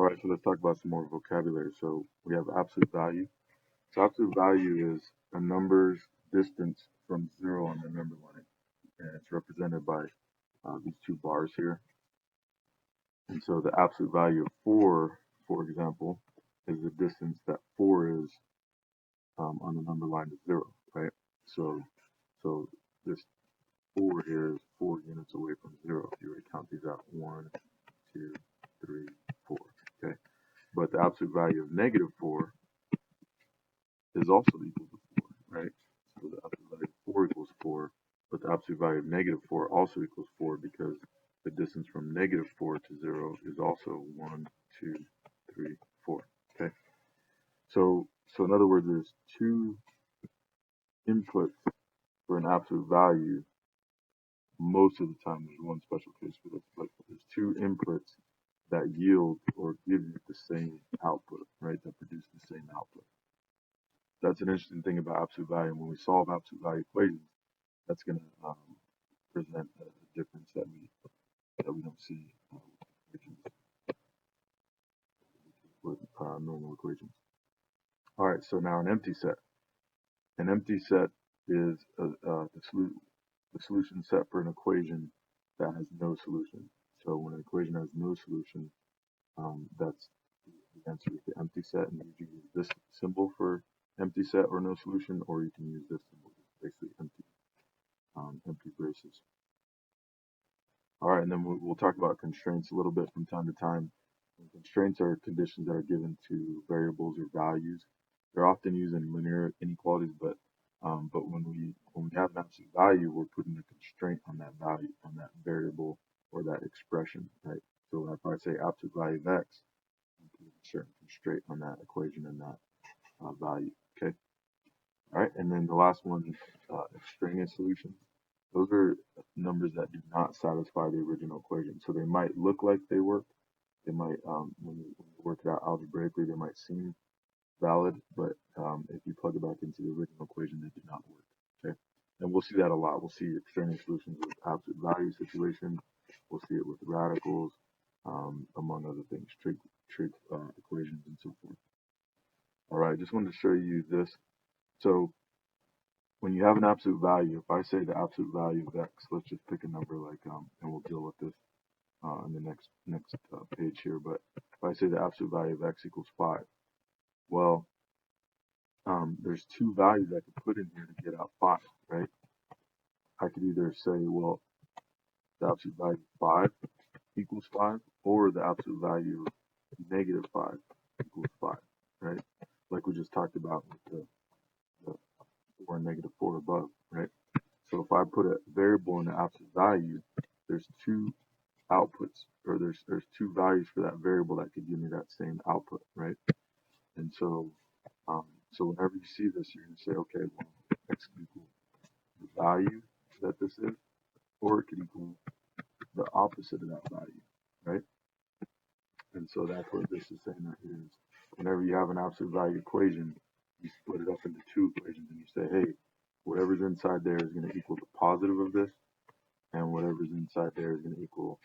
right, so let's talk about some more vocabulary. So we have absolute value. So absolute value is a number's distance from zero on the number line, and it's represented by these two bars here. And so the absolute value of 4, for example, is the distance that 4 is on the number line to 0, right? So this 4 here is 4 units away from 0. If you were to count these out, 1, 2, 3, 4, okay? But the absolute value of negative 4 is also equal to 4, right? So the absolute value of 4 equals 4, but the absolute value of negative 4 also equals 4 because the distance from negative 4 to 0 is also 1, 2, 3, 4, okay? So in other words, there's two inputs for an absolute value. Most of the time, there's one special case for this, but there's two inputs that yield or give you the same output, right? That produce the same output. That's an interesting thing about absolute value. When we solve absolute value equations, that's going to present a difference that we don't see with normal equations. All right, so now an empty set. An empty set is the solution set for an equation that has no solution. So when an equation has no solution, that's the answer is the empty set, and you can use this symbol for empty set or no solution, or you can use this symbol, basically empty braces. All right, and then we'll talk about constraints a little bit from time to time. Constraints are conditions that are given to variables or values. They're often used in linear inequalities, but when we have an absolute value, we're putting a constraint on that value, on that variable or that expression, right? So if I say absolute value of x, I'm putting a certain constraint on that equation and that value. Okay. All right, and then the last one, extraneous solutions. Those are numbers that do not satisfy the original equation. So they might look like they work. They might, when you work it out algebraically, they might seem valid, but if you plug it back into the original equation, they do not work. Okay, and we'll see that a lot. We'll see extraneous solutions with absolute value situations. We'll see it with radicals, among other things, trig equations, and so forth. All right, just wanted to show you this. So when you have an absolute value, if I say the absolute value of x, let's just pick a number like, and we'll deal with this on the next page here. But if I say the absolute value of x equals 5, well, there's two values I could put in here to get out 5, right? I could either say, well, the absolute value of 5 equals 5, or the absolute value of negative 5 equals 5, right? Like we just talked about with the 4 and negative 4 above, right? So if I put a variable in the absolute value, there's two outputs, or there's two values for that variable that could give me that same output, right? And so whenever you see this, you're going to say, okay, well, x can equal the value that this is, or it could equal the opposite of that value, right? And so that's what this is saying right here is whenever you have an absolute value equation, you split it up into two equations and you say, hey, whatever's inside there is going to equal the positive of this, and whatever's inside there is going to equal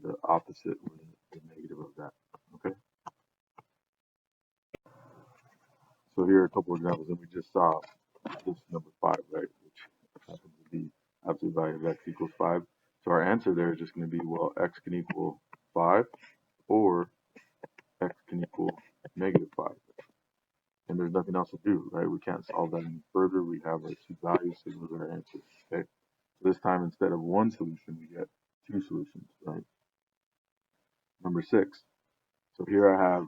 the opposite or the negative of that, okay? So here are a couple examples, and we just saw this number 5, right, which happens to be absolute value of x equals 5. So our answer there is just going to be, well, x can equal 5, or x can equal negative 5. And there's nothing else to do, right? We can't solve that any further. We have our two values, so those are our answers, okay? So this time, instead of one solution, we get two solutions, right? Number 6. So here I have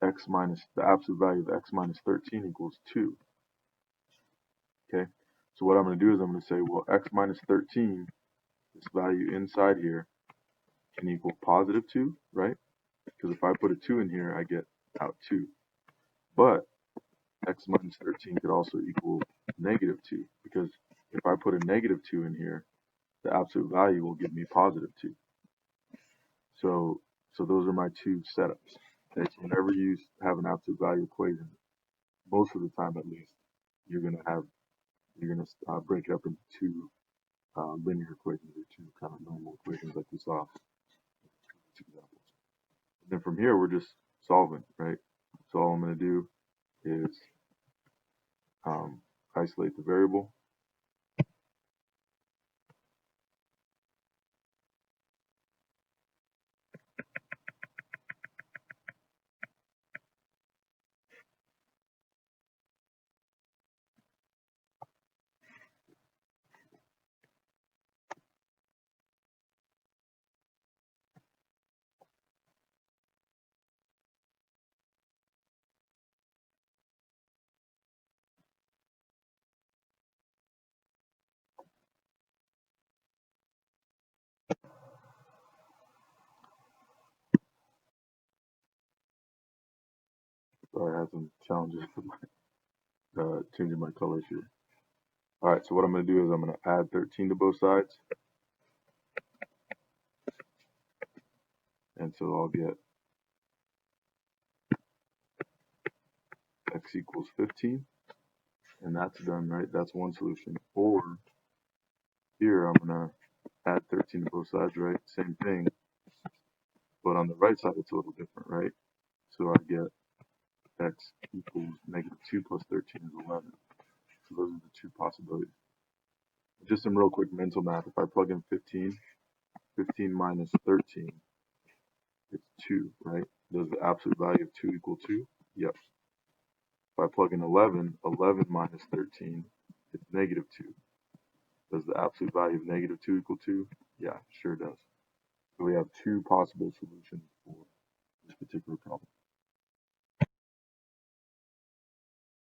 x minus, the absolute value of x minus 13 equals 2, okay? So what I'm going to do is I'm going to say, well, x minus 13, this value inside here, can equal positive 2, right? Because if I put a 2 in here, I get out 2. But x minus 13 could also equal negative 2, because if I put a negative 2 in here, the absolute value will give me positive 2. So those are my two setups. Okay, so whenever you have an absolute value equation, most of the time at least, you're gonna break it up into two linear equations or two kind of normal equations like we saw in two examples. And from here, we're just solving, right? So all I'm going to do is isolate the variable. Sorry, I had some challenges with my, changing my colors here. All right, so what I'm going to do is I'm going to add 13 to both sides. And so I'll get x equals 15. And that's done, right? That's one solution. Or here I'm going to add 13 to both sides, right? Same thing. But on the right side, it's a little different, right? So I get x equals negative 2 plus 13 is 11. So those are the two possibilities. Just some real quick mental math. If I plug in 15, 15 minus 13, it's 2, right? Does the absolute value of 2 equal 2? Yep. If I plug in 11, 11 minus 13, it's negative 2. Does the absolute value of negative 2 equal 2? Yeah, sure does. So we have two possible solutions for this particular problem.